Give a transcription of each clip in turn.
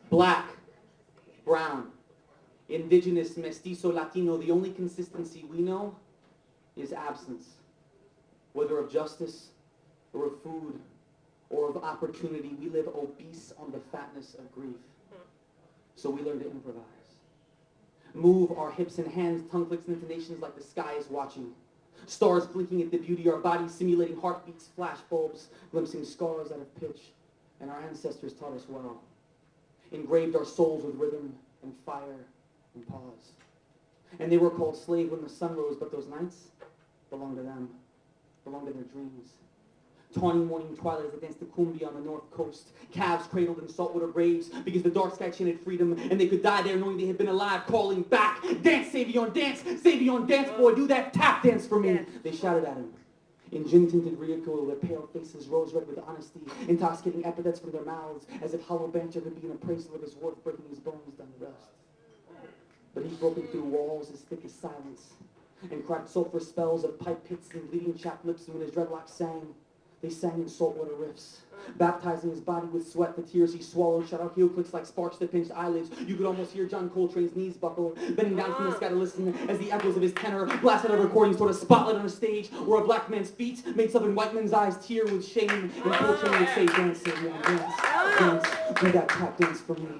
Black, brown, indigenous, mestizo, Latino, the only consistency we know is absence. Whether of justice, or of food, or of opportunity, we live obese on the fatness of grief. So we learn to improvise. Move our hips and hands, tongue flicks and intonations like the sky is watching. Stars blinking at the beauty, our bodies simulating heartbeats, flash bulbs, glimpsing scars out of pitch, and our ancestors taught us well. Engraved our souls with rhythm and fire and pause. And they were called slave when the sun rose, but those nights belonged to them, belonged to their dreams. Tawny morning twilight as they danced the cumbia on the north coast. Calves cradled in saltwater graves because the dark sky chanted freedom, and they could die there knowing they had been alive, calling back, dance, Savion, dance, boy, do that tap dance for me. Yeah. They shouted at him. In gin-tinted ridicule, their pale faces rose red with honesty, intoxicating epithets from their mouths, as if hollow banter could be an appraisal of his worth, breaking his bones down the rust. But he'd broken through walls as thick as silence, and cracked sulfur spells of pipe pits and bleeding chapped lips, and when his dreadlocks sang, they sang in saltwater riffs, baptizing his body with sweat. The tears he swallowed shot out heel clicks like sparks that pinched eyelids. You could almost hear John Coltrane's knees buckle, bending down from the sky to listen as the echoes of his tenor blasted out recordings toward a spotlight on a stage where a black man's feet made southern white men's eyes tear with shame, and Coltrane would say, dance, Savion, dance, do that tap dance for me,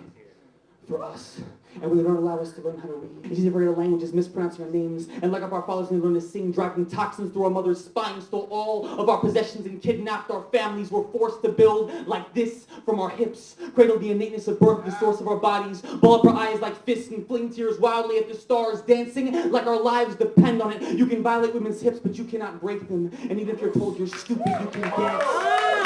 for us. And we don't allow us to learn how to read. It's easy to forget our languages, mispronouncing our names, and like our fathers, we learn to sing, driving toxins through our mother's spine, stole all of our possessions and kidnapped our families. We're forced to build like this from our hips, cradle the innateness of birth, the source of our bodies, ball up our eyes like fists and fling tears wildly at the stars, dancing like our lives depend on it. You can violate women's hips, but you cannot break them. And even if you're told you're stupid, you can dance.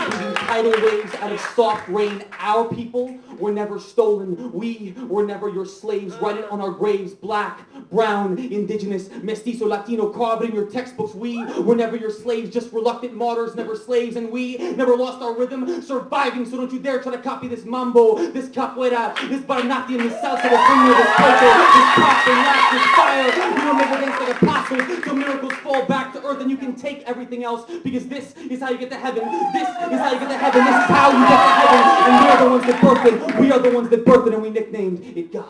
Breathing tidal waves out of soft rain. Our people were never stolen. We were never your slaves. Write it on our graves. Black, brown, indigenous, mestizo, Latino. Carve it in your textbooks. We were never your slaves. Just reluctant martyrs, never slaves. And we never lost our rhythm. Surviving, so don't you dare try to copy this mambo, this capoeira, this baranati, and this salsa, this ritmo, this coco, this pop, and rap, this fire. You don't never dance like apostles till miracles fall back to earth, and you can take everything else, because this is how you get to heaven. This is how you get to heaven. This is how you get to heaven. And we are the ones that birthed it. We are the ones that birthed it, and we nicknamed it God.